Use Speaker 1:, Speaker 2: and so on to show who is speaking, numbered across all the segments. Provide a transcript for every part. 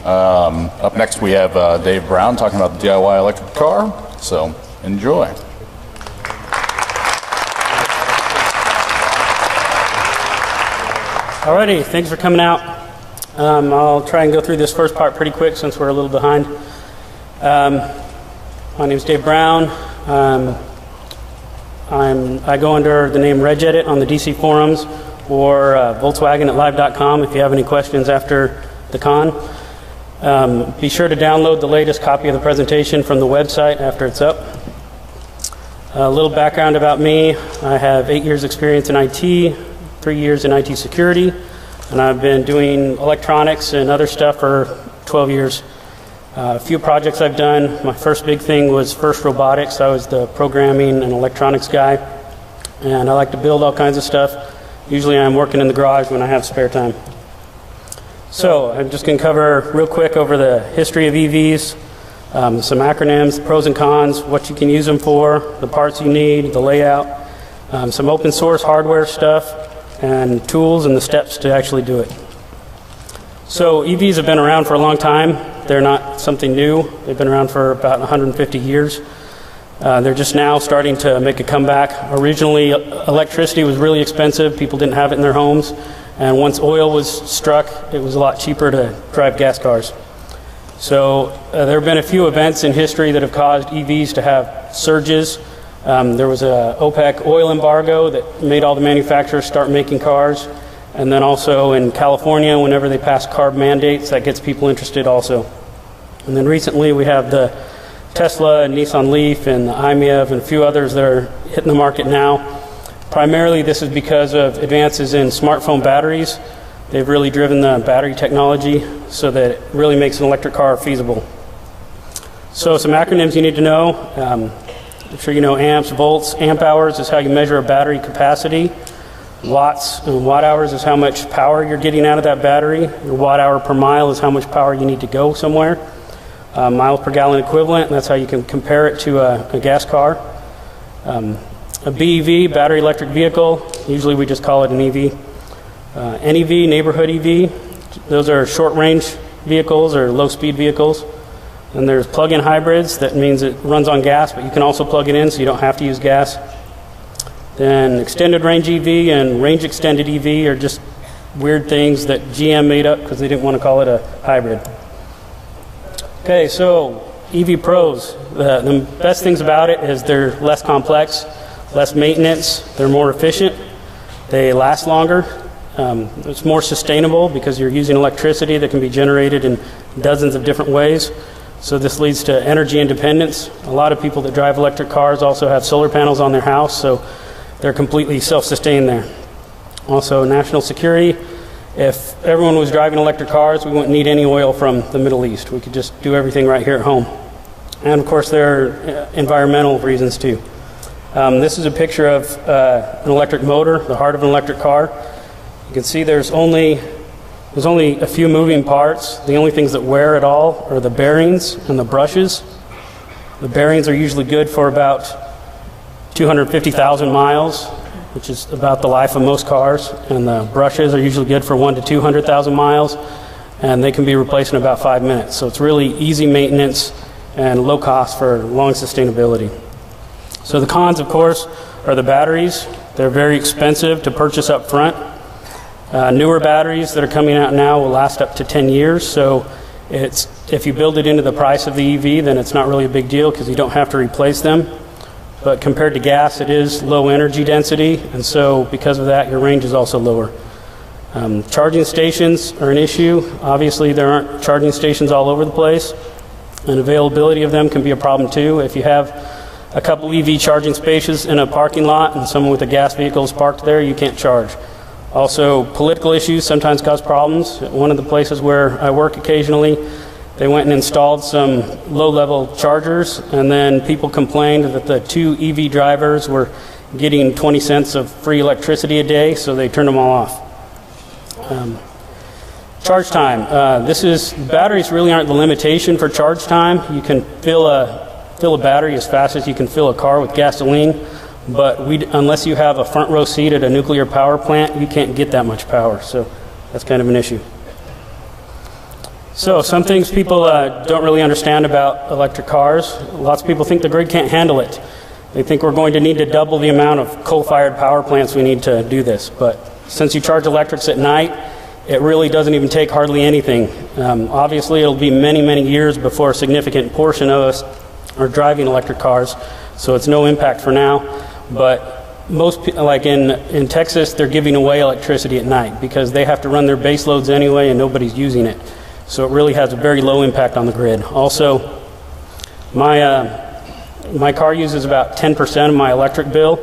Speaker 1: Up next we have Dave Brown talking about the DIY electric car, so enjoy.
Speaker 2: Alrighty, thanks for coming out. I'll try and go through this first part pretty quick since we're a little behind. My name is Dave Brown. I go under the name RegEdit on the DC forums or Volkswagen at live.com if you have any questions after the con. Be sure to download the latest copy of the presentation from the website after it's up. A little background about me. I have 8 years experience in IT, 3 years in IT security, and I've been doing electronics and other stuff for 12 years. A few projects I've done. My first big thing was First Robotics. I was the programming and electronics guy, and I like to build all kinds of stuff. Usually I'm working in the garage when I have spare time. So I'm just going to cover real quick over the history of EVs, some acronyms, the pros and cons, what you can use them for, the parts you need, the layout, some open source hardware stuff, and tools and the steps to actually do it. So EVs have been around for a long time. They're not something new. They've been around for about 150 years. They're just now starting to make a comeback. Originally, electricity was really expensive. People didn't have it in their homes. And once oil was struck, it was a lot cheaper to drive gas cars. So there have been a few events in history that have caused EVs to have surges. There was a OPEC oil embargo that made all the manufacturers start making cars. And then also in California, whenever they pass CARB mandates, that gets people interested also. And then recently we have the Tesla and Nissan Leaf and the iMEV and a few others that are hitting the market now. Primarily this is because of advances in smartphone batteries. They've really driven the battery technology so that it really makes an electric car feasible. So some acronyms you need to know. I'm sure you know amps, volts, amp hours is how you measure a battery capacity. Watts and watt hours is how much power you're getting out of that battery. Your watt hour per mile is how much power you need to go somewhere. Miles per gallon equivalent, and that's how you can compare it to a gas car. A BEV, battery electric vehicle, usually we just call it an EV. NEV, neighborhood EV, those are short range vehicles or low speed vehicles. And there's plug-in hybrids, that means it runs on gas, but you can also plug it in so you don't have to use gas. Then extended range EV and range extended EV are just weird things that GM made up because they didn't want to call it a hybrid. Okay, so EV pros. The best things about it is they're less complex, less maintenance, they're more efficient, they last longer, it's more sustainable because you're using electricity that can be generated in dozens of different ways. So this leads to energy independence. A lot of people that drive electric cars also have solar panels on their house, so they're completely self-sustained there. Also, national security. If everyone was driving electric cars, we wouldn't need any oil from the Middle East. We could just do everything right here at home. And of course, there are environmental reasons too. This is a picture of an electric motor, the heart of an electric car. You can see there's only a few moving parts. The only things that wear at all are the bearings and the brushes. The bearings are usually good for about 250,000 miles, which is about the life of most cars, and the brushes are usually good for 100,000 to 200,000 miles, and they can be replaced in about 5 minutes. So it's really easy maintenance and low cost for long sustainability. So the cons, of course, are the batteries. They're very expensive to purchase up front. Newer batteries that are coming out now will last up to 10 years, so if you build it into the price of the EV, then it's not really a big deal because you don't have to replace them. But compared to gas, it is low energy density, and so because of that, your range is also lower. Charging stations are an issue. Obviously, there aren't charging stations all over the place, and availability of them can be a problem too. If you have a couple EV charging spaces in a parking lot and someone with a gas vehicle is parked there, you can't charge. Also, political issues sometimes cause problems. One of the places where I work occasionally, they went and installed some low-level chargers, and then people complained that the 2 EV drivers were getting 20 cents of free electricity a day, so they turned them all off. Charge time. Batteries really aren't the limitation for charge time. You can fill a battery as fast as you can fill a car with gasoline, but unless you have a front row seat at a nuclear power plant, you can't get that much power, so that's kind of an issue. So some things people don't really understand about electric cars. Lots of people think the grid can't handle it. They think we're going to need to double the amount of coal-fired power plants we need to do this. But since you charge electrics at night, it really doesn't even take hardly anything. Obviously, it'll be many, many years before a significant portion of us are driving electric cars, so it's no impact for now. But like in Texas, they're giving away electricity at night because they have to run their base loads anyway and nobody's using it. So it really has a very low impact on the grid. Also, my car uses about 10% of my electric bill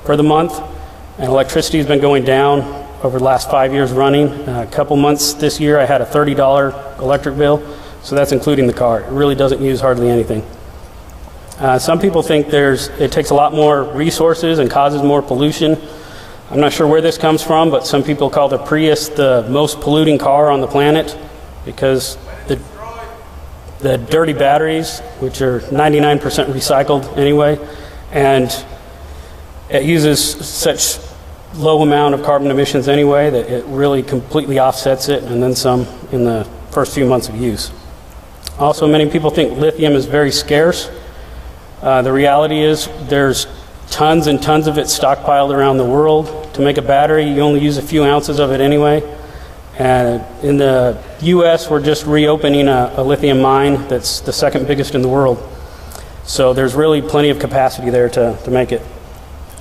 Speaker 2: for the month, and electricity has been going down over the last 5 years running. A couple months this year I had a $30 electric bill, so that's including the car. It really doesn't use hardly anything. Some people think it takes a lot more resources and causes more pollution. I'm not sure where this comes from, but some people call the Prius the most polluting car on the planet because the dirty batteries, which are 99% recycled anyway, and it uses such low amount of carbon emissions anyway that it really completely offsets it, and then some in the first few months of use. Also, many people think lithium is very scarce. The reality is there's tons and tons of it stockpiled around the world. To make a battery, you only use a few ounces of it anyway. And in the US, we're just reopening a lithium mine that's the second biggest in the world. So there's really plenty of capacity there to make it.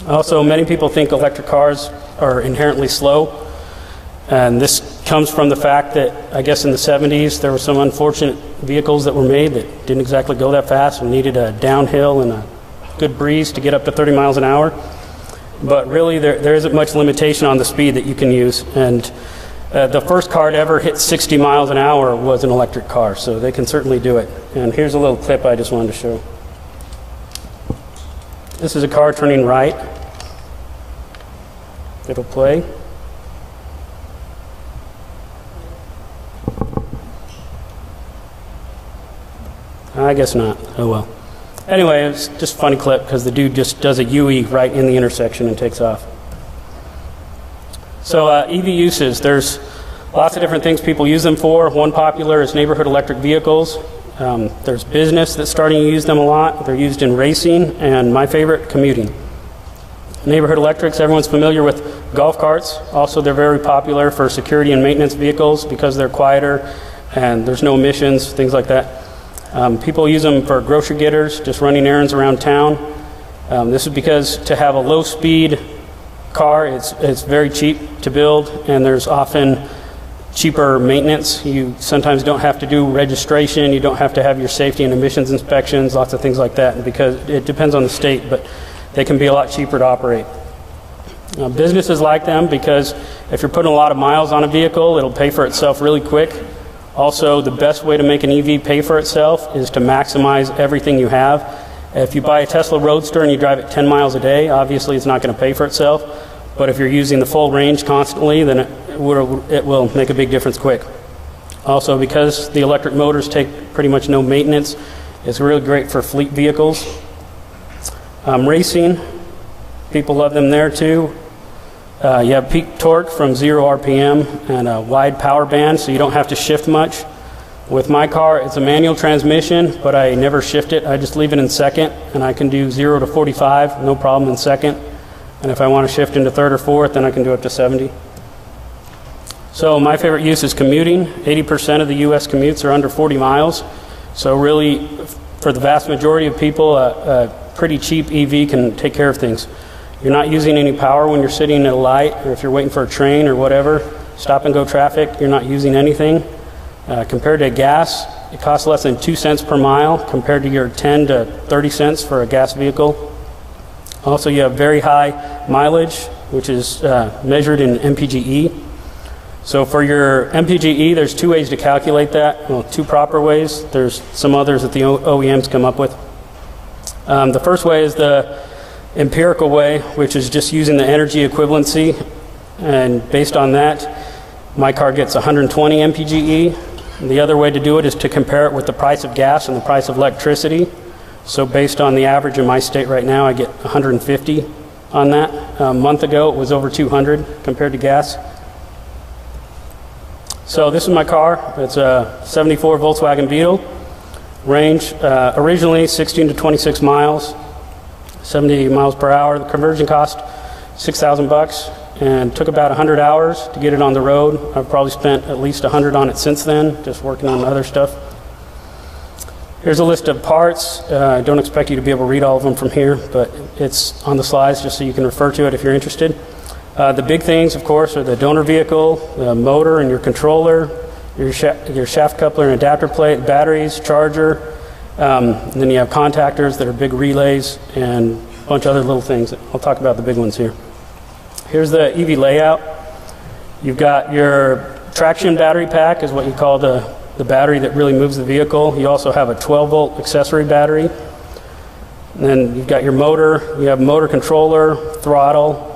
Speaker 2: Also, many people think electric cars are inherently slow. And this comes from the fact that, I guess in the 70s, there were some unfortunate vehicles that were made that didn't exactly go that fast and needed a downhill and a good breeze to get up to 30 miles an hour. But really, there isn't much limitation on the speed that you can use. And the first car to ever hit 60 miles an hour was an electric car, so they can certainly do it. And here's a little clip I just wanted to show. This is a car turning right. It'll play. I guess not. Oh well. Anyway, it's just a funny clip because the dude just does a UE right in the intersection and takes off. So EV uses, there's lots of different things people use them for. One popular is neighborhood electric vehicles. There's business that's starting to use them a lot. They're used in racing, and my favorite, commuting. Neighborhood electrics, everyone's familiar with golf carts. Also, they're very popular for security and maintenance vehicles because they're quieter and there's no emissions, things like that. People use them for grocery getters, just running errands around town. This is because to have a low-speed car, it's very cheap to build, and there's often cheaper maintenance. You sometimes don't have to do registration, you don't have to have your safety and emissions inspections, lots of things like that, because it depends on the state, but they can be a lot cheaper to operate. Businesses like them because if you're putting a lot of miles on a vehicle, it'll pay for itself really quick. Also, the best way to make an EV pay for itself is to maximize everything you have. If you buy a Tesla Roadster and you drive it 10 miles a day, obviously it's not going to pay for itself. But if you're using the full range constantly, then it will make a big difference quick. Also, because the electric motors take pretty much no maintenance, it's really great for fleet vehicles. Racing, people love them there too. You have peak torque from 0 RPM and a wide power band, so you don't have to shift much. With my car, it's a manual transmission, but I never shift it. I just leave it in second, and I can do 0 to 45, no problem in second. And if I want to shift into third or fourth, then I can do up to 70. So my favorite use is commuting. 80% of the U.S. commutes are under 40 miles. So really, for the vast majority of people, a pretty cheap EV can take care of things. You're not using any power when you're sitting at a light, or if you're waiting for a train or whatever, stop and go traffic, you're not using anything. Compared to gas, it costs less than 2 cents per mile compared to your 10 to 30 cents for a gas vehicle. Also, you have very high mileage, which is measured in MPGE. So for your MPGE, there's two ways to calculate that. Well, two proper ways. There's some others that the OEMs come up with. The first way is the empirical way, which is just using the energy equivalency. And based on that, my car gets 120 MPGE. The other way to do it is to compare it with the price of gas and the price of electricity. So based on the average in my state right now, I get 150 on that. A month ago, it was over 200 compared to gas. So this is my car. It's a 74 Volkswagen Beetle. Range originally 16 to 26 miles, 70 miles per hour. The conversion cost $6,000 and took about 100 hours to get it on the road. I've probably spent at least 100 on it since then, just working on other stuff. Here's a list of parts. I don't expect you to be able to read all of them from here, but it's on the slides just so you can refer to it if you're interested. The big things, of course, are the donor vehicle, the motor and your controller, your shaft coupler and adapter plate, batteries, charger, and then you have contactors that are big relays and a bunch of other little things. I'll talk about the big ones here. Here's the EV layout. You've got your traction battery pack is what you call the battery that really moves the vehicle. You also have a 12-volt accessory battery. And then you've got your motor. You have motor controller, throttle,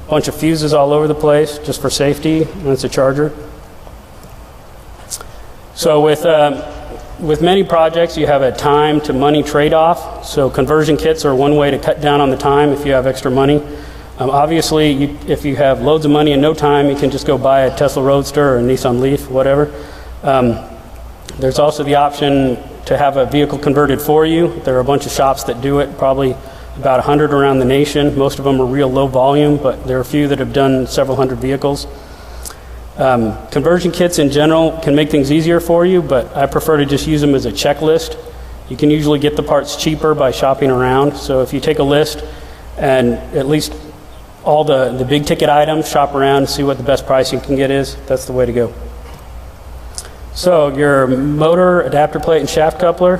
Speaker 2: a bunch of fuses all over the place just for safety, and it's a charger. So with many projects, you have a time to money trade-off. So conversion kits are one way to cut down on the time if you have extra money. Obviously, if you have loads of money and no time, you can just go buy a Tesla Roadster or a Nissan Leaf, whatever. There's also the option to have a vehicle converted for you. There are a bunch of shops that do it, probably about 100 around the nation. Most of them are real low volume, but there are a few that have done several hundred vehicles. Conversion kits in general can make things easier for you, but I prefer to just use them as a checklist. You can usually get the parts cheaper by shopping around. So if you take a list and at least all the big ticket items, shop around, see what the best price you can get is, that's the way to go. So your motor, adapter plate, and shaft coupler,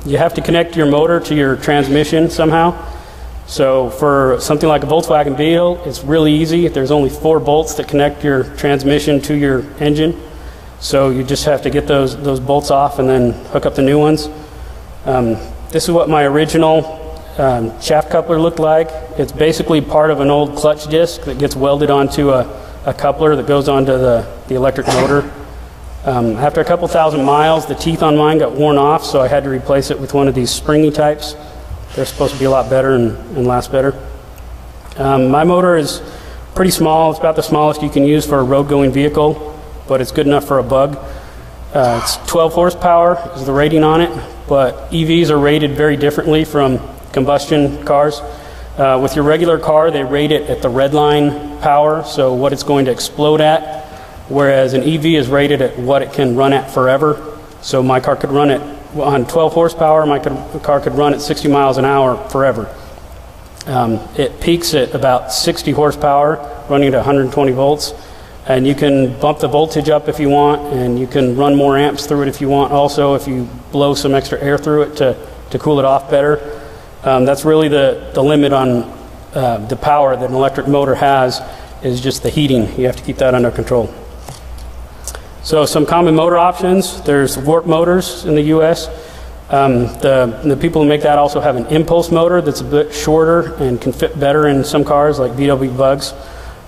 Speaker 2: you have to connect your motor to your transmission somehow. So for something like a Volkswagen Beetle, it's really easy. There's only 4 bolts that connect your transmission to your engine. So you just have to get those bolts off and then hook up the new ones. This is what my original shaft coupler looked like. It's basically part of an old clutch disc that gets welded onto a coupler that goes onto the electric motor. After a couple thousand miles, the teeth on mine got worn off, so I had to replace it with one of these springy types. They're supposed to be a lot better and last better. My motor is pretty small. It's about the smallest you can use for a road-going vehicle, but it's good enough for a bug. It's 12 horsepower is the rating on it, but EVs are rated very differently from combustion cars. With your regular car, they rate it at the red line power, so what it's going to explode at, whereas an EV is rated at what it can run at forever. So my car could run it on 12 horsepower, my car could run at 60 miles an hour forever. It peaks at about 60 horsepower, running at 120 volts, and you can bump the voltage up if you want, and you can run more amps through it if you want also, if you blow some extra air through it to cool it off better. That's really the limit on the power that an electric motor has, is just the heating. You have to keep that under control. So some common motor options, there's warp motors in the US. The people who make that also have an impulse motor that's a bit shorter and can fit better in some cars like VW Bugs.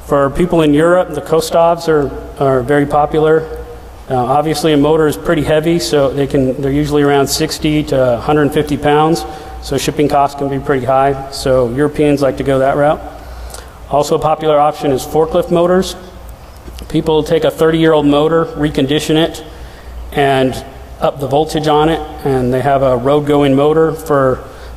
Speaker 2: For people in Europe, the Kostovs are very popular. Obviously a motor is pretty heavy, so they're usually around 60 to 150 pounds, so shipping costs can be pretty high, so Europeans like to go that route. Also a popular option is forklift motors. People take a 30-year-old motor, recondition it, and up the voltage on it, and they have a road-going motor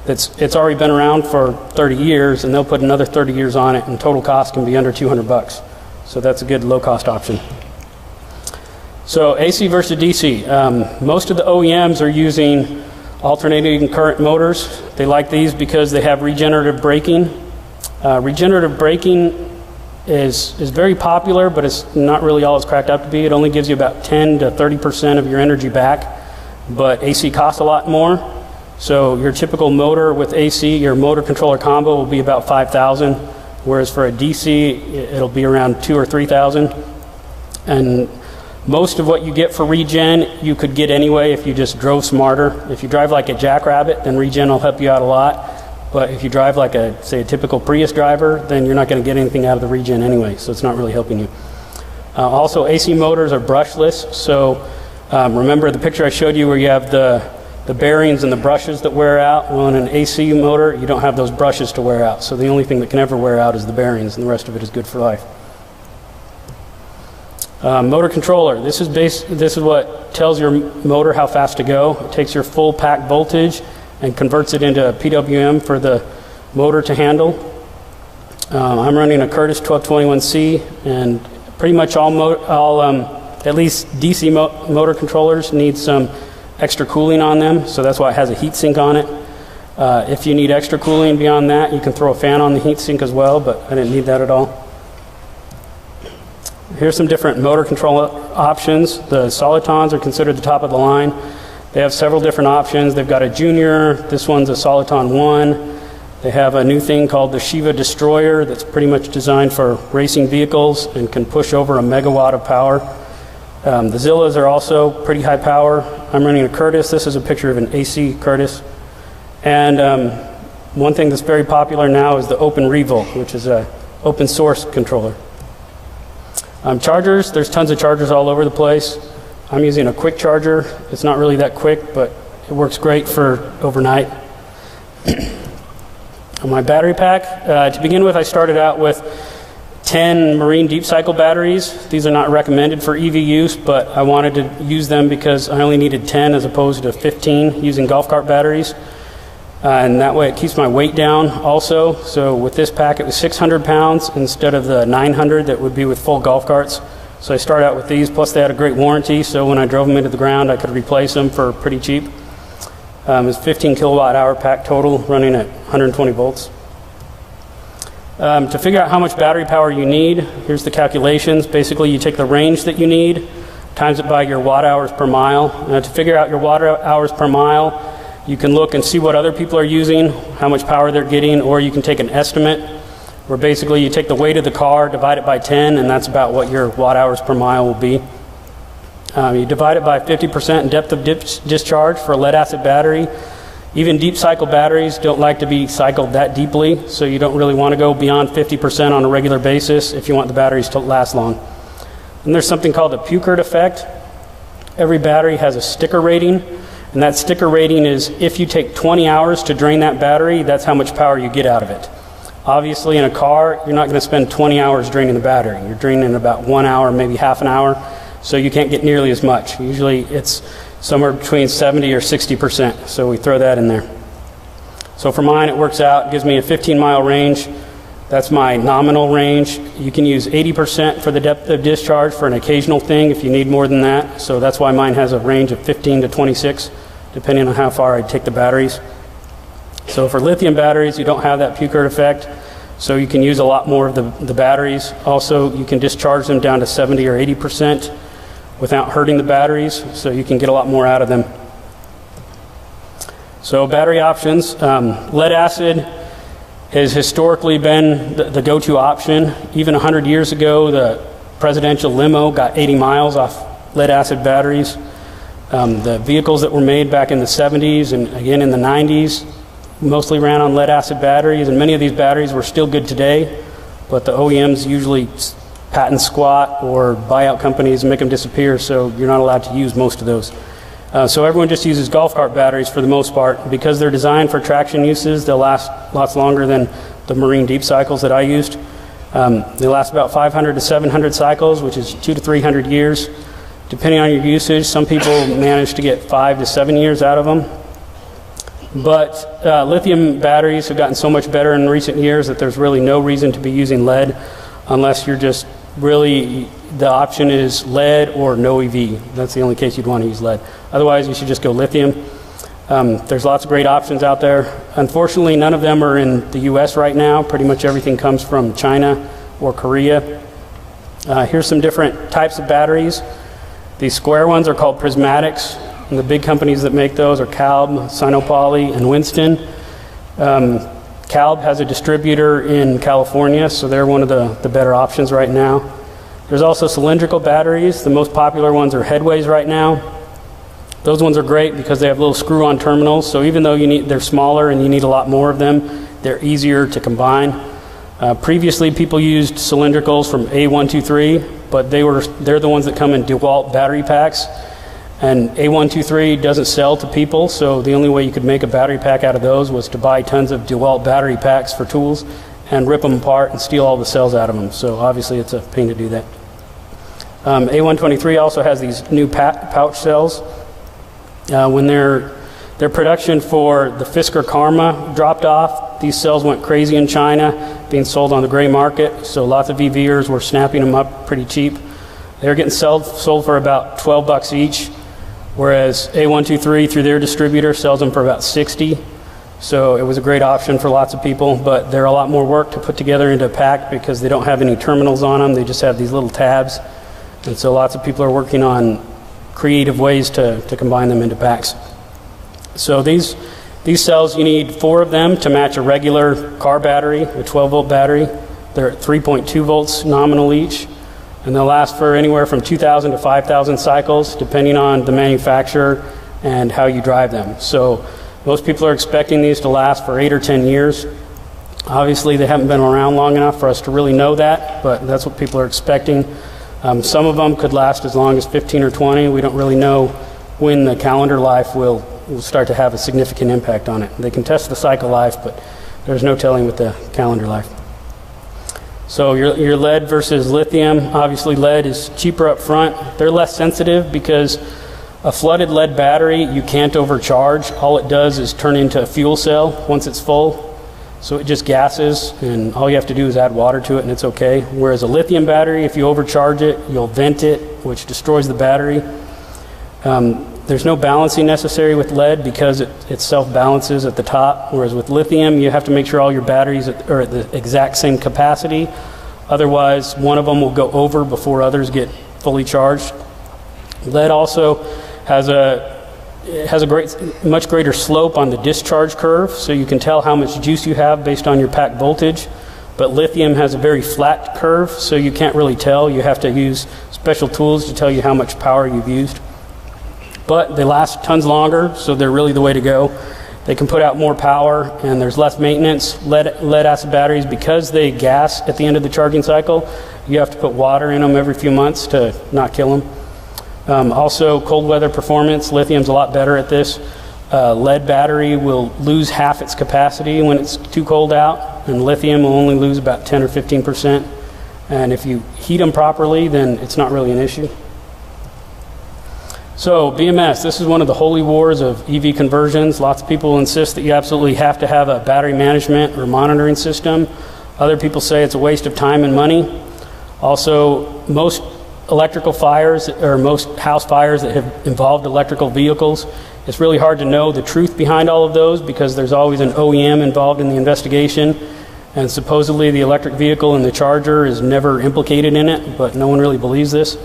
Speaker 2: it's already been around for 30 years, and they'll put another 30 years on it, and total cost can be under $200. So that's a good low-cost option. So AC versus DC. Most of the OEMs are using alternating current motors. They like these because they have regenerative braking. Regenerative braking is very popular, but it's not really all it's cracked up to be. It only gives you about 10 to 30% of your energy back, but AC costs a lot more. So your typical motor with AC, your motor controller combo will be about $5,000, whereas for a DC, it'll be around $2,000 or $3,000. And most of what you get for regen, you could get anyway if you just drove smarter. If you drive like a Jackrabbit, then regen will help you out a lot. But if you drive like say a typical Prius driver, then you're not going to get anything out of the regen anyway, so it's not really helping you. Also, AC motors are brushless, so remember the picture I showed you where you have the bearings and the brushes that wear out? Well, in an AC motor, you don't have those brushes to wear out, so the only thing that can ever wear out is the bearings, and the rest of it is good for life. Motor controller. This is what tells your motor how fast to go. It takes your full pack voltage and converts it into PWM for the motor to handle. I'm running a Curtis 1221C, and pretty much all at least DC motor controllers need some extra cooling on them, so that's why it has a heat sink on it. If you need extra cooling beyond that, you can throw a fan on the heat sink as well, but I didn't need that at all. Here's some different motor control options. The Solitons are considered the top of the line. They have several different options. They've got a Junior. This one's a Soliton 1. They have a new thing called the Shiva Destroyer that's pretty much designed for racing vehicles and can push over a megawatt of power. The Zillas are also pretty high power. I'm running a Curtis. This is a picture of an AC Curtis. And one thing that's very popular now is the Open Revolt, which is an open source controller. Chargers, there's tons of chargers all over the place. I'm using a quick charger. It's not really that quick, but it works great for overnight. On my battery pack, to begin with, I started out with 10 marine deep cycle batteries. These are not recommended for EV use, but I wanted to use them because I only needed 10 as opposed to 15 using golf cart batteries. And that way it keeps my weight down also. So with this pack it was 600 pounds instead of the 900 that would be with full golf carts. So I started out with these, plus they had a great warranty, so when I drove them into the ground I could replace them for pretty cheap. It's 15 kilowatt hour pack total, running at 120 volts. To figure out how much battery power you need, here's the calculations. Basically you take the range that you need, times it by your watt hours per mile. To figure out your watt hours per mile, you can look and see what other people are using, how much power they're getting, or you can take an estimate where basically you take the weight of the car, divide it by 10, and that's about what your watt hours per mile will be. You divide it by 50% in depth of discharge for a lead acid battery. Even deep cycle batteries don't like to be cycled that deeply, so you don't really want to go beyond 50% on a regular basis if you want the batteries to last long. And there's something called the Puchert effect. Every battery has a sticker rating. And that sticker rating is if you take 20 hours to drain that battery, that's how much power you get out of it. Obviously in a car, you're not going to spend 20 hours draining the battery. You're draining in about 1 hour, maybe half an hour, so you can't get nearly as much. Usually it's somewhere between 70 or 60%, so we throw that in there. So for mine it works out, it gives me a 15-mile range. That's my nominal range. You can use 80% for the depth of discharge for an occasional thing if you need more than that. So that's why mine has a range of 15 to 26, depending on how far I take the batteries. So for lithium batteries, you don't have that Puchert effect, so you can use a lot more of the batteries. Also, you can discharge them down to 70 or 80% without hurting the batteries, so you can get a lot more out of them. So battery options, lead acid has historically been the go-to option. Even 100 years ago, the presidential limo got 80 miles off lead acid batteries. The vehicles that were made back in the 70s and again in the 90s mostly ran on lead acid batteries, and many of these batteries were still good today, but the OEMs usually patent squat or buy out companies and make them disappear, so you're not allowed to use most of those. So everyone just uses golf cart batteries for the most part. Because they're designed for traction uses, they'll last lots longer than the marine deep cycles that I used. They last about 500 to 700 cycles, which is 200 to 300 years. Depending on your usage, some people manage to get 5 to 7 years out of them. But lithium batteries have gotten so much better in recent years that there's really no reason to be using lead unless you're just really, the option is lead or no EV. That's the only case you'd want to use lead. Otherwise, you should just go lithium. There's lots of great options out there. Unfortunately, none of them are in the US right now. Pretty much everything comes from China or Korea. Here's some different types of batteries. These square ones are called prismatics, and the big companies that make those are Calb, Sinopoly, and Winston. Calb has a distributor in California, so they're one of the better options right now. There's also cylindrical batteries. The most popular ones are Headways right now. Those ones are great because they have little screw-on terminals, so even though they're smaller and you need a lot more of them, they're easier to combine. Previously, people used cylindricals from A123, but they're the ones that come in DeWalt battery packs. And A123 doesn't sell to people, so the only way you could make a battery pack out of those was to buy tons of DeWalt battery packs for tools and rip them apart and steal all the cells out of them. So obviously it's a pain to do that. A123 also has these new pouch cells. When their production for the Fisker Karma dropped off, these cells went crazy in China, being sold on the gray market, so lots of EVers were snapping them up pretty cheap. They were getting sold for about $12 each, whereas A123 through their distributor sells them for about $60. So it was a great option for lots of people, but they're a lot more work to put together into a pack because they don't have any terminals on them. They just have these little tabs. And so lots of people are working on creative ways to combine them into packs. So these cells, you need 4 of them to match a regular car battery, a 12-volt battery. They're at 3.2 volts nominal each, and they'll last for anywhere from 2,000 to 5,000 cycles, depending on the manufacturer and how you drive them. So most people are expecting these to last for 8 or 10 years. Obviously, they haven't been around long enough for us to really know that, but that's what people are expecting. Some of them could last as long as 15 or 20. We don't really know when the calendar life will start to have a significant impact on it. They can test the cycle life, but there's no telling with the calendar life. So your lead versus lithium, obviously lead is cheaper up front. They're less sensitive because a flooded lead battery, you can't overcharge. All it does is turn into a fuel cell once it's full. So it just gases, and all you have to do is add water to it, and it's okay. Whereas a lithium battery, if you overcharge it, you'll vent it, which destroys the battery. There's no balancing necessary with lead because it self-balances at the top, whereas with lithium, you have to make sure all your batteries are at the exact same capacity. Otherwise, one of them will go over before others get fully charged. Lead also has a much greater slope on the discharge curve, so you can tell how much juice you have based on your pack voltage. But lithium has a very flat curve, so you can't really tell. You have to use special tools to tell you how much power you've used. But they last tons longer, so they're really the way to go. They can put out more power, and there's less maintenance. Lead-acid batteries, because they gas at the end of the charging cycle, you have to put water in them every few months to not kill them. Also, cold weather performance, lithium's a lot better at this. Lead battery will lose half its capacity when it's too cold out, and lithium will only lose about 10 or 15%. And if you heat them properly, then it's not really an issue. So BMS, this is one of the holy wars of EV conversions. Lots of people insist that you absolutely have to have a battery management or monitoring system. Other people say it's a waste of time and money. Also, most electrical fires or most house fires that have involved electrical vehicles, it's really hard to know the truth behind all of those because there's always an OEM involved in the investigation, and supposedly the electric vehicle and the charger is never implicated in it, but no one really believes this.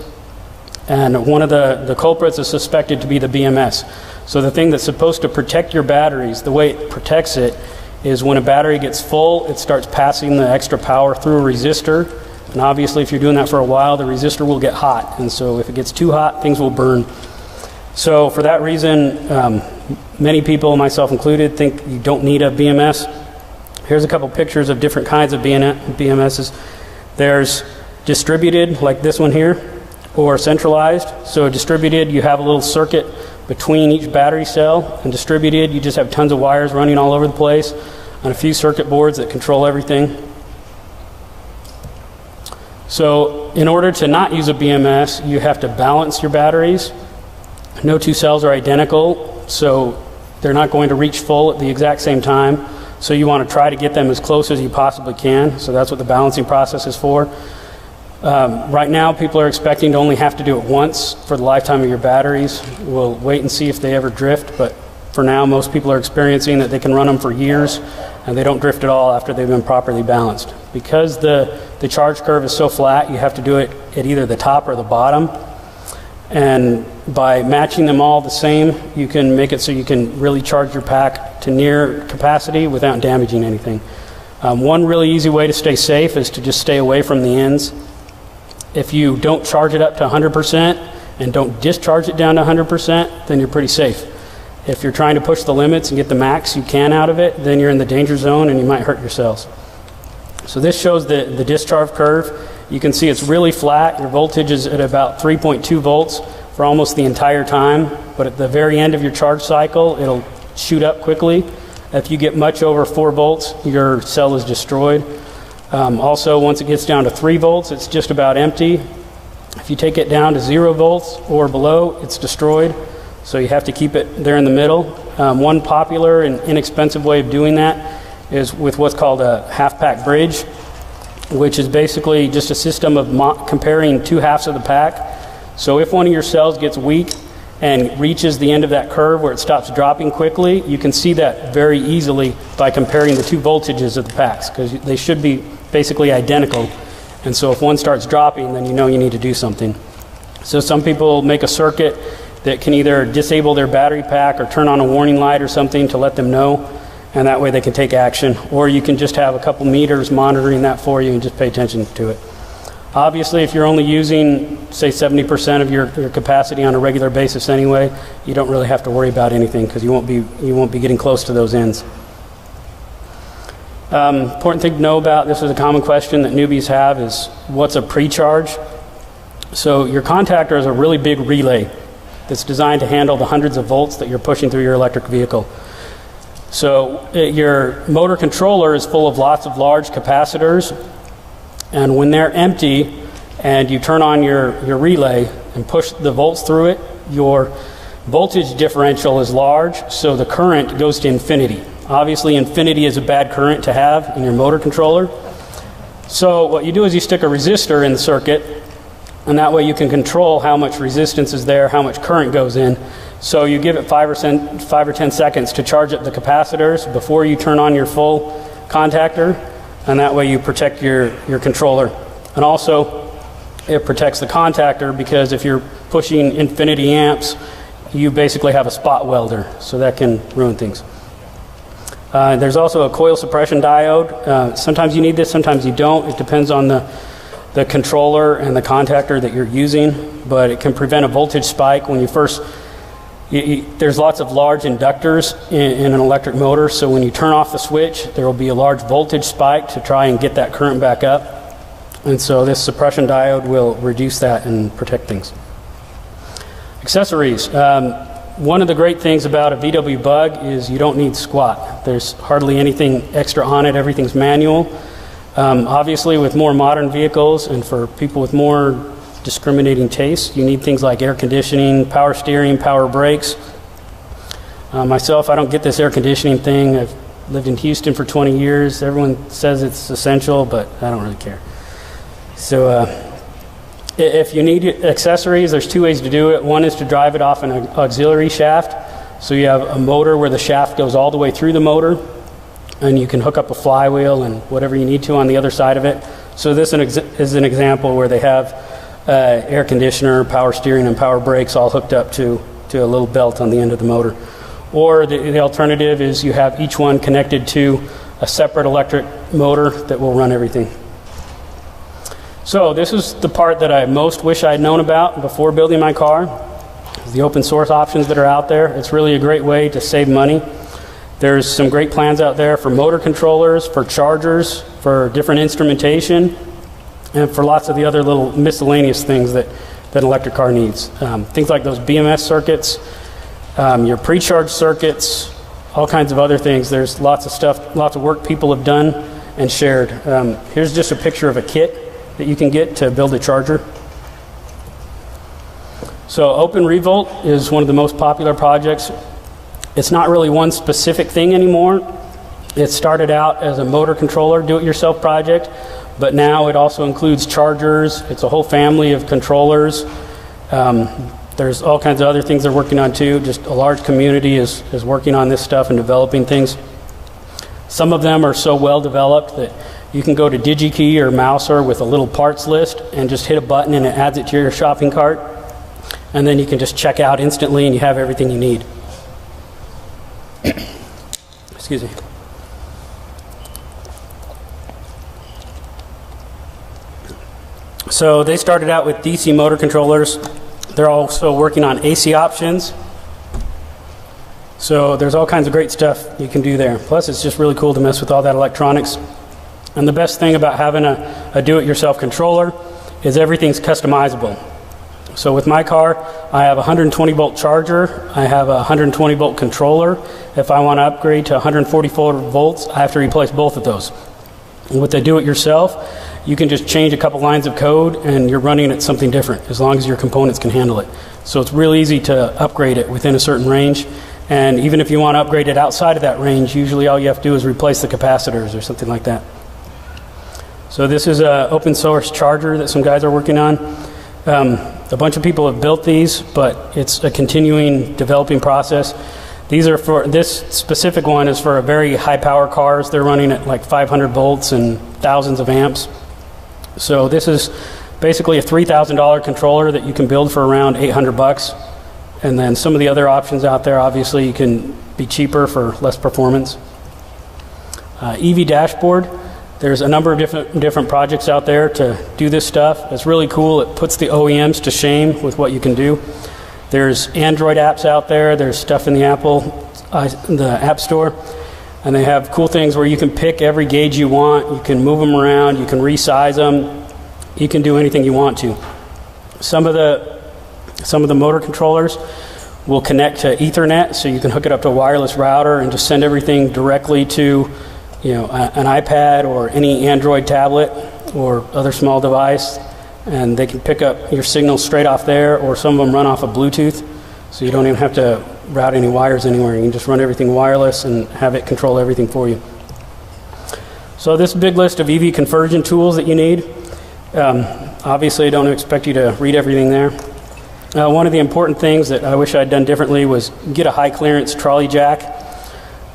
Speaker 2: And one of the culprits is suspected to be the BMS. So the thing that's supposed to protect your batteries, the way it protects it is when a battery gets full, it starts passing the extra power through a resistor. And obviously, if you're doing that for a while, the resistor will get hot. And so if it gets too hot, things will burn. So for that reason, many people, myself included, think you don't need a BMS. Here's a couple pictures of different kinds of BMSs. There's distributed, like this one here, or centralized. So distributed, you have a little circuit between each battery cell, and distributed, you just have tons of wires running all over the place on a few circuit boards that control everything. So in order to not use a BMS, you have to balance your batteries. No two cells are identical, so they're not going to reach full at the exact same time. So you want to try to get them as close as you possibly can. So that's what the balancing process is for. Right now, people are expecting to only have to do it once for the lifetime of your batteries. We'll wait and see if they ever drift, but for now, most people are experiencing that they can run them for years, and they don't drift at all after they've been properly balanced. Because the charge curve is so flat, you have to do it at either the top or the bottom. And by matching them all the same, you can make it so you can really charge your pack to near capacity without damaging anything. One really easy way to stay safe is to just stay away from the ends. If you don't charge it up to 100% and don't discharge it down to 100%, then you're pretty safe. If you're trying to push the limits and get the max you can out of it, then you're in the danger zone and you might hurt yourselves. So this shows the discharge curve. You can see it's really flat. Your voltage is at about 3.2 volts for almost the entire time, but at the very end of your charge cycle, it'll shoot up quickly. If you get much over 4 volts, your cell is destroyed. Also, once it gets down to 3 volts, it's just about empty. If you take it down to 0 volts or below, it's destroyed. So you have to keep it there in the middle. One popular and inexpensive way of doing that is with what's called a half-pack bridge, which is basically just a system of comparing 2 halves of the pack. So if one of your cells gets weak and reaches the end of that curve where it stops dropping quickly, you can see that very easily by comparing the 2 voltages of the packs, because they should be basically identical. And so if one starts dropping, then you know you need to do something. So some people make a circuit that can either disable their battery pack or turn on a warning light or something to let them know, and that way they can take action. Or you can just have a couple meters monitoring that for you and just pay attention to it. Obviously, if you're only using, say, 70% of your capacity on a regular basis anyway, you don't really have to worry about anything, because you won't be getting close to those ends. Important thing to know about, this is a common question that newbies have, is what's a pre-charge? So your contactor is a really big relay that's designed to handle the hundreds of volts that you're pushing through your electric vehicle. So your motor controller is full of lots of large capacitors, and when they're empty and you turn on your relay and push the volts through it, your voltage differential is large, so the current goes to infinity. Obviously, infinity is a bad current to have in your motor controller. So what you do is you stick a resistor in the circuit, and that way you can control how much resistance is there, how much current goes in. So you give it 5 or 10 seconds to charge up the capacitors before you turn on your full contactor, and that way you protect your controller. And also, it protects the contactor, because if you're pushing infinity amps, you basically have a spot welder, so that can ruin things. There's also a coil suppression diode. Sometimes you need this, sometimes you don't. It depends on the controller and the contactor that you're using, but it can prevent a voltage spike when you first... there's lots of large inductors in an electric motor, so when you turn off the switch, there will be a large voltage spike to try and get that current back up. And so this suppression diode will reduce that and protect things. Accessories. One of the great things about a VW Bug is you don't need squat. There's hardly anything extra on it. Everything's manual. Obviously, with more modern vehicles and for people with more discriminating tastes, you need things like air conditioning, power steering, power brakes. Myself, I don't get this air conditioning thing. I've lived in Houston for 20 years. Everyone says it's essential, but I don't really care. So if you need accessories, there's 2 ways to do it. One is to drive it off an auxiliary shaft. So you have a motor where the shaft goes all the way through the motor, and you can hook up a flywheel and whatever you need to on the other side of it. So this is an example where they have air conditioner, power steering, and power brakes all hooked up to a little belt on the end of the motor. Or the alternative is you have each one connected to a separate electric motor that will run everything. So this is the part that I most wish I had known about before building my car, the open source options that are out there. It's really a great way to save money. There's some great plans out there for motor controllers, for chargers, for different instrumentation, and for lots of the other little miscellaneous things that an electric car needs. Things like those BMS circuits, your pre-charge circuits, all kinds of other things. There's lots of stuff, lots of work people have done and shared. Here's just a picture of a kit that you can get to build a charger. So Open Revolt is one of the most popular projects. It's not really one specific thing anymore. It started out as a motor controller do-it-yourself project, but now it also includes chargers. It's a whole family of controllers. There's all kinds of other things they're working on too. Just a large community is working on this stuff and developing things. Some of them are so well developed that you can go to DigiKey or Mouser with a little parts list and just hit a button and it adds it to your shopping cart. And then you can just check out instantly and you have everything you need. Excuse me. So they started out with DC motor controllers. They're also working on AC options. So there's all kinds of great stuff you can do there. Plus, it's just really cool to mess with all that electronics. And the best thing about having a do-it-yourself controller is everything's customizable. So with my car, I have a 120-volt charger. I have a 120-volt controller. If I want to upgrade to 144 volts, I have to replace both of those. With the do-it-yourself, you can just change a couple lines of code and you're running it something different as long as your components can handle it. So it's real easy to upgrade it within a certain range. And even if you want to upgrade it outside of that range, usually all you have to do is replace the capacitors or something like that. So this is an open source charger that some guys are working on. A bunch of people have built these, but it's a continuing developing process. These are for, this specific one is for a very high power cars. They're running at like 500 volts and thousands of amps. So this is basically a $3,000 controller that you can build for around 800 bucks. And then some of the other options out there, obviously you can be cheaper for less performance. EV dashboard. There's a number of different projects out there to do this stuff. It's really cool. It puts the OEMs to shame with what you can do. There's Android apps out there. There's stuff in the the App Store. And they have cool things where you can pick every gauge you want. You can move them around. You can resize them. You can do anything you want to. Some of the motor controllers will connect to Ethernet, so you can hook it up to a wireless router and just send everything directly to, an iPad or any Android tablet or other small device, and they can pick up your signal straight off there, or some of them run off of Bluetooth, so you don't even have to route any wires anywhere. You can just run everything wireless and have it control everything for you. So this big list of EV conversion tools that you need. Obviously, I don't expect you to read everything there. One of the important things that I wish I'd done differently was get a high clearance trolley jack.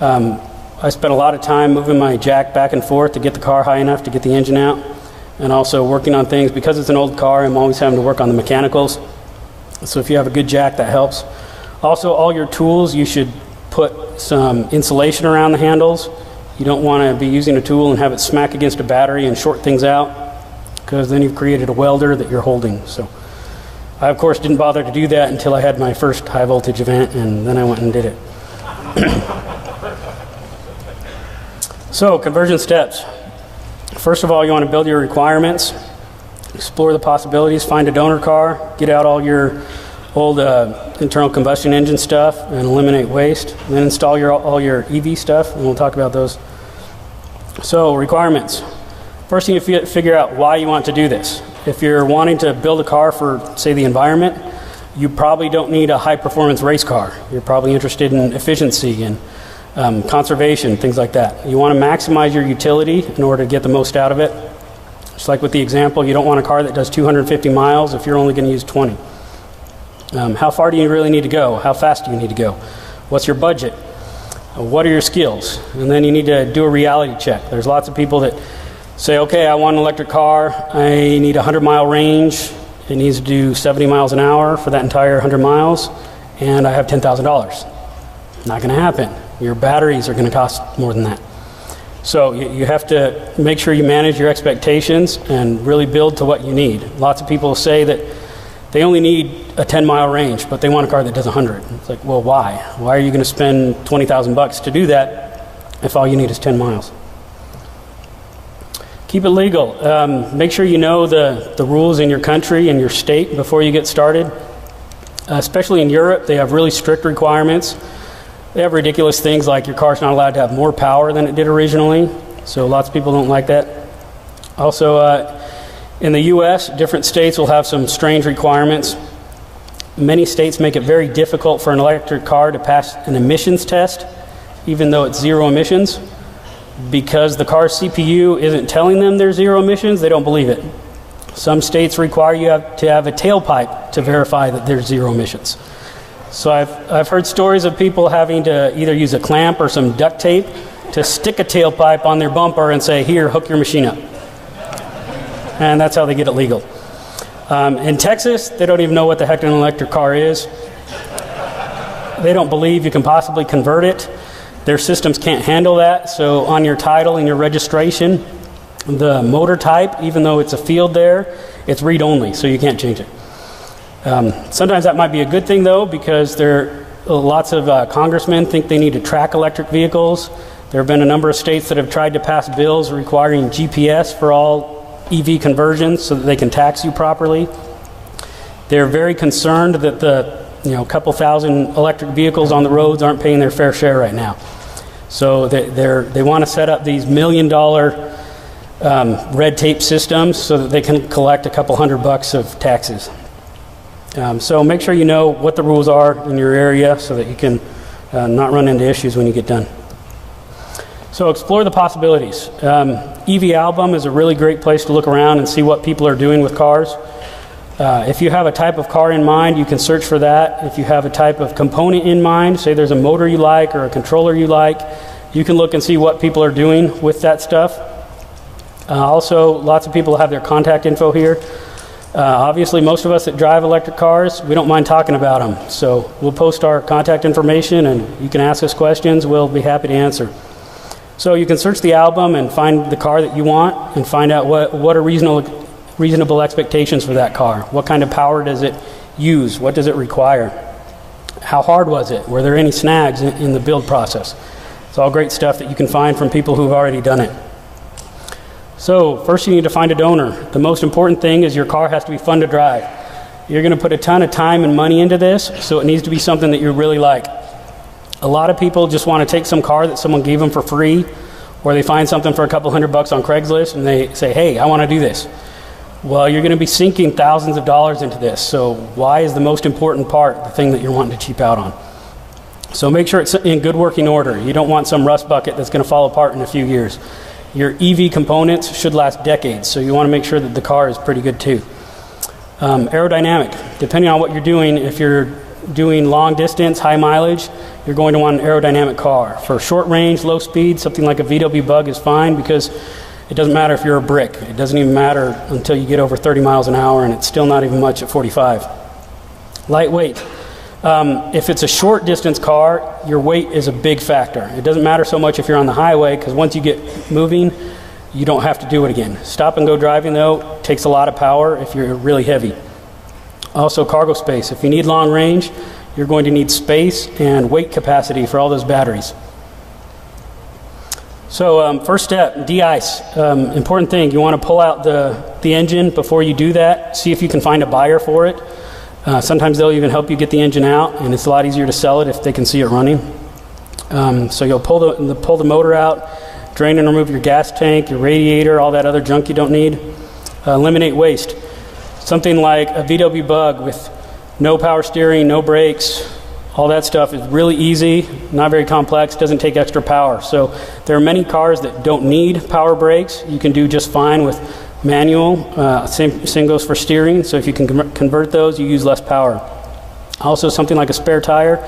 Speaker 2: I spent a lot of time moving my jack back and forth to get the car high enough to get the engine out, and also working on things. Because it's an old car, I'm always having to work on the mechanicals. So if you have a good jack, that helps. Also, all your tools, you should put some insulation around the handles. You don't want to be using a tool and have it smack against a battery and short things out, because then you've created a welder that you're holding. So I, of course, didn't bother to do that until I had my first high voltage event, and then I went and did it. So, conversion steps. First of all, you want to build your requirements, explore the possibilities, find a donor car, get out all your old internal combustion engine stuff and eliminate waste, and then install all your EV stuff, and we'll talk about those. So, requirements. First thing, you figure out why you want to do this. If you're wanting to build a car for, say, the environment, you probably don't need a high-performance race car. You're probably interested in efficiency and conservation, things like that. You want to maximize your utility in order to get the most out of it. Just like with the example, you don't want a car that does 250 miles if you're only going to use 20. How far do you really need to go? How fast do you need to go? What's your budget? What are your skills? And then you need to do a reality check. There's lots of people that say, okay, I want an electric car. I need a 100-mile range. It needs to do 70 miles an hour for that entire 100 miles, and I have $10,000. Not going to happen. Your batteries are going to cost more than that. So you have to make sure you manage your expectations and really build to what you need. Lots of people say that they only need a 10-mile range, but they want a car that does 100. It's like, well, why? Why are you going to spend $20,000 to do that if all you need is 10 miles? Keep it legal. Make sure you know the rules in your country and your state before you get started. Especially in Europe, they have really strict requirements. They have ridiculous things like your car's not allowed to have more power than it did originally, so lots of people don't like that. Also, in the U.S., different states will have some strange requirements. Many states make it very difficult for an electric car to pass an emissions test, even though it's zero emissions. Because the car's CPU isn't telling them there's zero emissions, they don't believe it. Some states require you to have a tailpipe to verify that there's zero emissions. So I've heard stories of people having to either use a clamp or some duct tape to stick a tailpipe on their bumper and say, here, hook your machine up. And that's how they get it legal. In Texas, they don't even know what the heck an electric car is. They don't believe you can possibly convert it. Their systems can't handle that. So on your title and your registration, the motor type, even though it's a field there, it's read-only, so you can't change it. Sometimes that might be a good thing, though, because lots of congressmen think they need to track electric vehicles. There have been a number of states that have tried to pass bills requiring GPS for all EV conversions so that they can tax you properly. They're very concerned that the couple thousand electric vehicles on the roads aren't paying their fair share right now. So they want to set up these $1 million red tape systems so that they can collect a couple $100 of taxes. So make sure you know what the rules are in your area so that you can not run into issues when you get done. So explore the possibilities. EV Album is a really great place to look around and see what people are doing with cars. If you have a type of car in mind, you can search for that. If you have a type of component in mind, say there's a motor you like or a controller you like, you can look and see what people are doing with that stuff. Also, lots of people have their contact info here. Obviously, most of us that drive electric cars, we don't mind talking about them. So we'll post our contact information and you can ask us questions. We'll be happy to answer. So you can search the album and find the car that you want and find out what are reasonable expectations for that car. What kind of power does it use? What does it require? How hard was it? Were there any snags in the build process? It's all great stuff that you can find from people who've already done it. So first you need to find a donor. The most important thing is your car has to be fun to drive. You're going to put a ton of time and money into this, so it needs to be something that you really like. A lot of people just want to take some car that someone gave them for free, or they find something for a couple $100 on Craigslist and they say, hey, I want to do this. Well, you're going to be sinking thousands of dollars into this, so why is the most important part the thing that you're wanting to cheap out on? So make sure it's in good working order. You don't want some rust bucket that's going to fall apart in a few years. Your EV components should last decades, so you want to make sure that the car is pretty good too. Aerodynamic. Depending on what you're doing, if you're doing long distance, high mileage, you're going to want an aerodynamic car. For short range, low speed, something like a VW Bug is fine because it doesn't matter if you're a brick. It doesn't even matter until you get over 30 miles an hour, and it's still not even much at 45. Lightweight. If it's a short distance car, your weight is a big factor. It doesn't matter so much if you're on the highway, because once you get moving, you don't have to do it again. Stop and go driving, though, takes a lot of power if you're really heavy. Also, cargo space. If you need long range, you're going to need space and weight capacity for all those batteries. So first step, de-ice. Important thing, you want to pull out the engine before you do that. See if you can find a buyer for it. Sometimes they'll even help you get the engine out, and it's a lot easier to sell it if they can see it running. So you'll pull the motor out, drain and remove your gas tank, your radiator, all that other junk you don't need. Eliminate waste. Something like a VW Bug with no power steering, no brakes, all that stuff is really easy, not very complex, doesn't take extra power. So there are many cars that don't need power brakes. You can do just fine with manual. Same goes for steering. So if you can convert those, you use less power. Also, something like a spare tire.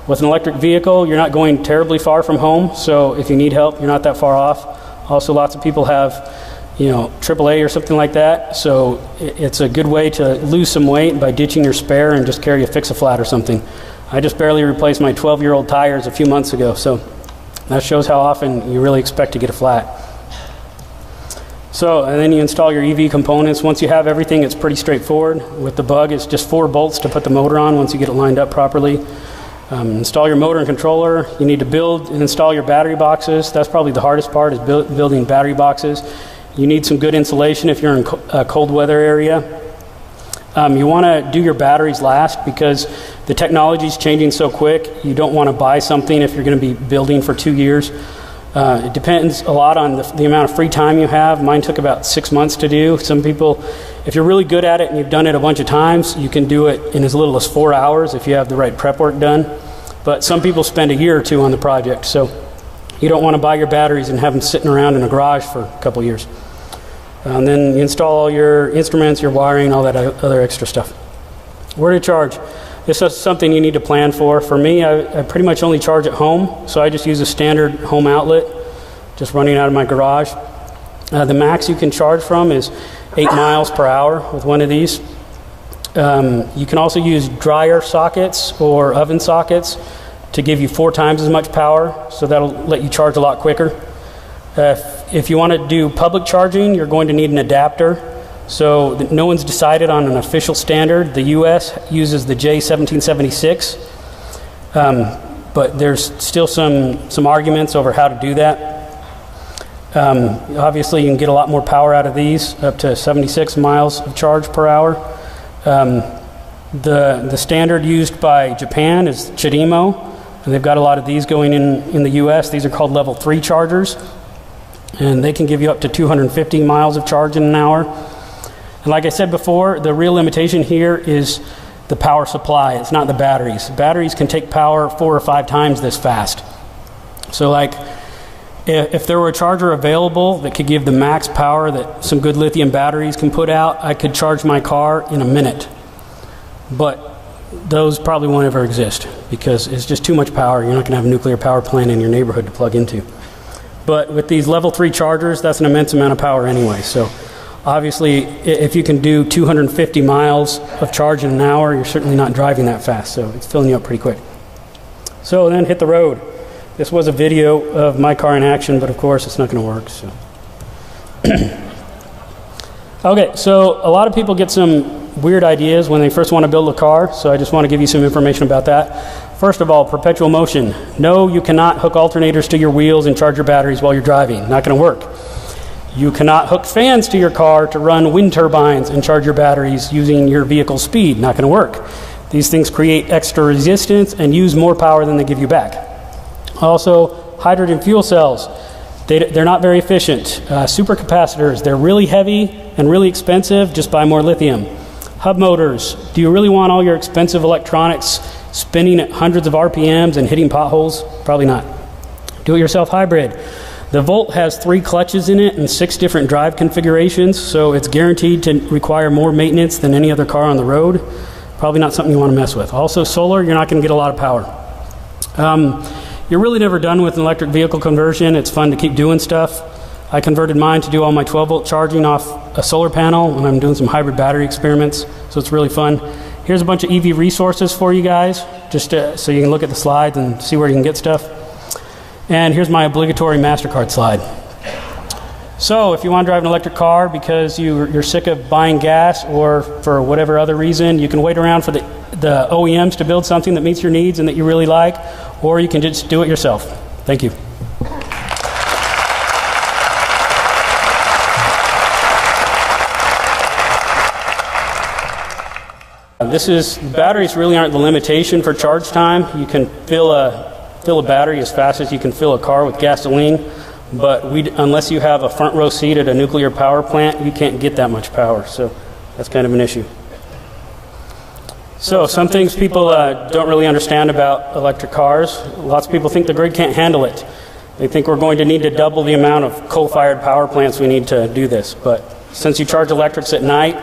Speaker 2: With an electric vehicle, you're not going terribly far from home. So if you need help, you're not that far off. Also, lots of people have, AAA or something like that. So it's a good way to lose some weight by ditching your spare and just carry a Fix-A-Flat or something. I just barely replaced my 12-year-old tires a few months ago. So that shows how often you really expect to get a flat. So, and then you install your EV components. Once you have everything, it's pretty straightforward. With the Bug, it's just 4 bolts to put the motor on once you get it lined up properly. Install your motor and controller. You need to build and install your battery boxes. That's probably the hardest part, is building battery boxes. You need some good insulation if you're in a cold weather area. You want to do your batteries last because the technology is changing so quick. You don't want to buy something if you're going to be building for 2 years. It depends a lot on the amount of free time you have. Mine took about 6 months to do. Some people, if you're really good at it and you've done it a bunch of times, you can do it in as little as 4 hours if you have the right prep work done. But some people spend a year or 2 on the project. So you don't want to buy your batteries and have them sitting around in a garage for a couple years. And then you install all your instruments, your wiring, all that other extra stuff. Where to charge? This is something you need to plan for. For me, I pretty much only charge at home, so I just use a standard home outlet, just running out of my garage. The max you can charge from is 8 miles per hour with one of these. You can also use dryer sockets or oven sockets to give you 4 times as much power, so that'll let you charge a lot quicker. If you want to do public charging, you're going to need an adapter. So no one's decided on an official standard. The US uses the J1776, but there's still some arguments over how to do that. Obviously, you can get a lot more power out of these, up to 76 miles of charge per hour. The standard used by Japan is CHAdeMO, and they've got a lot of these going in the US. These are called level 3 chargers. and they can give you up to 250 miles of charge in an hour. And like I said before, the real limitation here is the power supply. It's not the batteries. Batteries can take power 4 or 5 times this fast. So like, if there were a charger available that could give the max power that some good lithium batteries can put out, I could charge my car in a minute. But those probably won't ever exist because it's just too much power. You're not going to have a nuclear power plant in your neighborhood to plug into. But with these level 3 chargers, that's an immense amount of power anyway. So obviously, if you can do 250 miles of charge in an hour, you're certainly not driving that fast. So it's filling you up pretty quick. So then hit the road. This was a video of my car in action, but of course it's not going to work. So. Okay, so a lot of people get some weird ideas when they first want to build a car, so I just want to give you some information about that. First of all, perpetual motion. No, you cannot hook alternators to your wheels and charge your batteries while you're driving. Not going to work. You cannot hook fans to your car to run wind turbines and charge your batteries using your vehicle's speed. Not going to work. These things create extra resistance and use more power than they give you back. Also, hydrogen fuel cells, they're not very efficient. Supercapacitors, they're really heavy and really expensive. Just buy more lithium. Hub motors, do you really want all your expensive electronics spinning at hundreds of RPMs and hitting potholes? Probably not. Do-it-yourself hybrid. The Volt has 3 clutches in it and 6 different drive configurations, so it's guaranteed to require more maintenance than any other car on the road. Probably not something you want to mess with. Also, solar, you're not going to get a lot of power. You're really never done with an electric vehicle conversion. It's fun to keep doing stuff. I converted mine to do all my 12-volt charging off a solar panel, and I'm doing some hybrid battery experiments, so it's really fun. Here's a bunch of EV resources for you guys, just so you can look at the slides and see where you can get stuff. And here's my obligatory MasterCard slide. So if you want to drive an electric car because you're sick of buying gas or for whatever other reason, you can wait around for the OEMs to build something that meets your needs and that you really like, or you can just do it yourself. Thank you. Batteries really aren't the limitation for charge time. You can fill a battery as fast as you can fill a car with gasoline, but unless you have a front row seat at a nuclear power plant, you can't get that much power, so that's kind of an issue. So some things people don't really understand about electric cars. Lots of people think the grid can't handle it. They think we're going to need to double the amount of coal-fired power plants we need to do this, but since you charge electrics at night,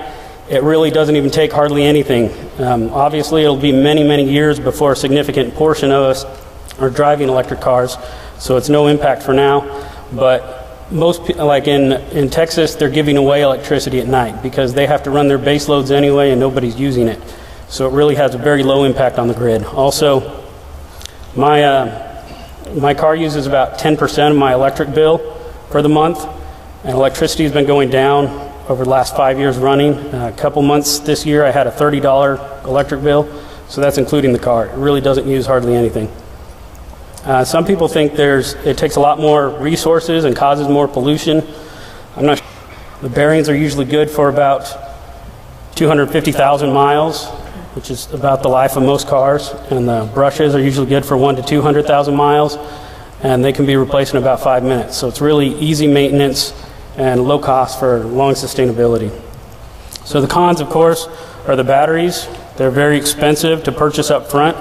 Speaker 2: it really doesn't even take hardly anything. Obviously, it'll be many, many years before a significant portion of us are driving electric cars, so it's no impact for now. But most people, like in Texas, they're giving away electricity at night because they have to run their base loads anyway and nobody's using it. So it really has a very low impact on the grid. Also, my car uses about 10% of my electric bill for the month, and electricity has been going down over the last 5 years running. A couple months this year, I had a $30 electric bill, so that's including the car. It really doesn't use hardly anything. Some people think it takes a lot more resources and causes more pollution. I'm not sure. The bearings are usually good for about 250,000 miles, which is about the life of most cars, and the brushes are usually good for 100,000 to 200,000 miles, and they can be replaced in about 5 minutes. So it's really easy maintenance and low cost for long sustainability. So the cons, of course, are the batteries. They're very expensive to purchase up front.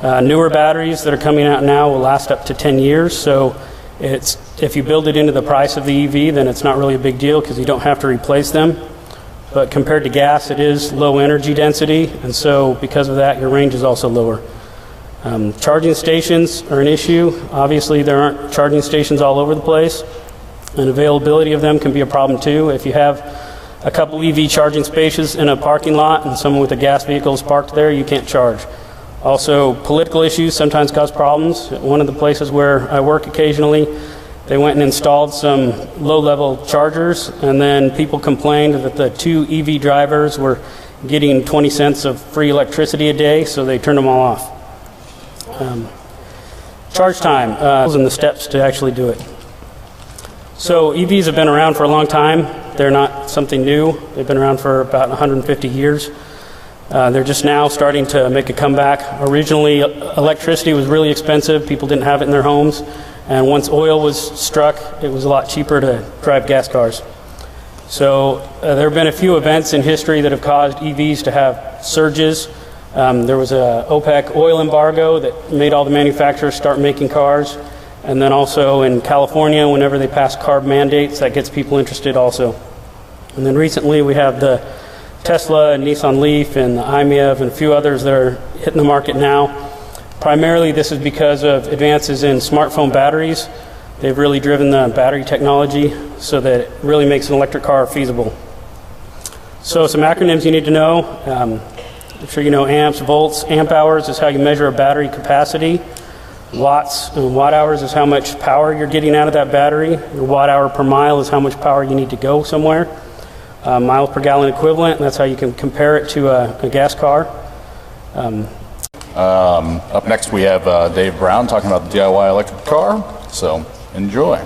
Speaker 2: Newer batteries that are coming out now will last up to 10 years, so if you build it into the price of the EV, then it's not really a big deal because you don't have to replace them. But compared to gas, it is low energy density, and so because of that, your range is also lower. Charging stations are an issue. Obviously, there aren't charging stations all over the place, and availability of them can be a problem too. If you have a couple EV charging spaces in a parking lot and someone with a gas vehicle is parked there, you can't charge. Also, political issues sometimes cause problems. At one of the places where I work occasionally, they went and installed some low-level chargers, and then people complained that the 2 EV drivers were getting 20 cents of free electricity a day, so they turned them all off. Charge time and the steps to actually do it. So EVs have been around for a long time. They're not something new. They've been around for about 150 years. They're just now starting to make a comeback. Originally, electricity was really expensive. People didn't have it in their homes. And once oil was struck, it was a lot cheaper to drive gas cars. So there have been a few events in history that have caused EVs to have surges. There was a OPEC oil embargo that made all the manufacturers start making cars. And then also in California, whenever they pass CARB mandates, that gets people interested also. And then recently we have the Tesla and Nissan Leaf and the iMEV and a few others that are hitting the market now. Primarily this is because of advances in smartphone batteries. They've really driven the battery technology so that it really makes an electric car feasible. So some acronyms you need to know. I'm sure you know amps, volts. Amp hours is how you measure a battery capacity. Watts and watt hours is how much power you're getting out of that battery. Your watt hour per mile is how much power you need to go somewhere. Miles per gallon equivalent, and that's how you can compare it to a gas car.
Speaker 1: Up next we have Dave Brown talking about the DIY electric car, so enjoy.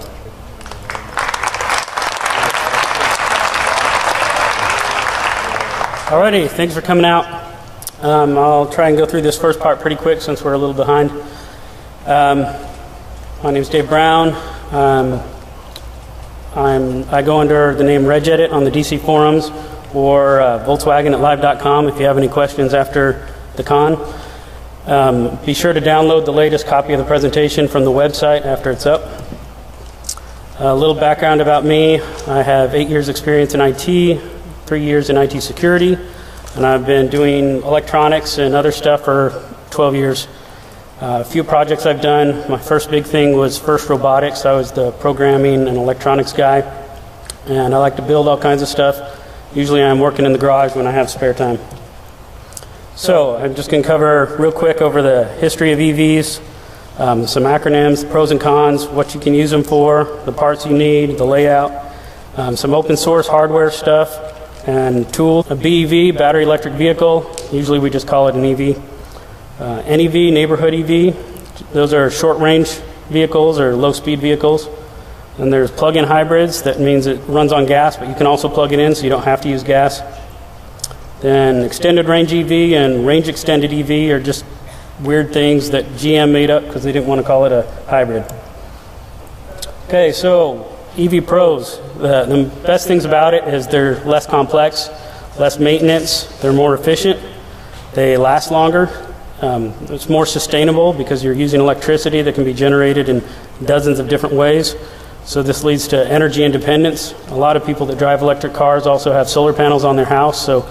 Speaker 2: Alrighty, thanks for coming out. I'll try and go through this first part pretty quick since we're a little behind. My name is Dave Brown. I go under the name RegEdit on the DC forums or Volkswagen at live.com if you have any questions after the con. Be sure to download the latest copy of the presentation from the website after it's up. A little background about me. I have 8 years experience in IT, 3 years in IT security, and I've been doing electronics and other stuff for 12 years. A few projects I've done. My first big thing was FIRST Robotics. I was the programming and electronics guy, and I like to build all kinds of stuff. Usually I'm working in the garage when I have spare time. So I'm just going to cover real quick over the history of EVs, some acronyms, pros and cons, what you can use them for, the parts you need, the layout, some open source hardware stuff and tools. A BEV, battery electric vehicle, usually we just call it an EV. NEV, neighborhood EV, those are short range vehicles or low speed vehicles. And there's plug-in hybrids, that means it runs on gas, but you can also plug it in so you don't have to use gas. Then extended range EV and range extended EV are just weird things that GM made up because they didn't want to call it a hybrid. Okay, so EV pros. The best things about it is they're less complex, less maintenance, they're more efficient, they last longer. It's more sustainable because you're using electricity that can be generated in dozens of different ways. So this leads to energy independence. A lot of people that drive electric cars also have solar panels on their house, so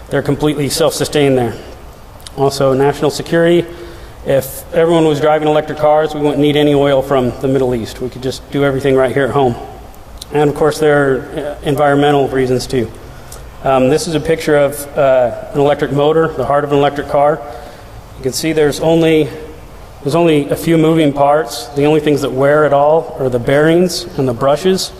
Speaker 2: they're completely self-sustained there. Also, national security. If everyone was driving electric cars, we wouldn't need any oil from the Middle East. We could just do everything right here at home. And of course, there are environmental reasons too. This is a picture of an electric motor, the heart of an electric car. You can see there's only a few moving parts. The only things that wear at all are the bearings and the brushes.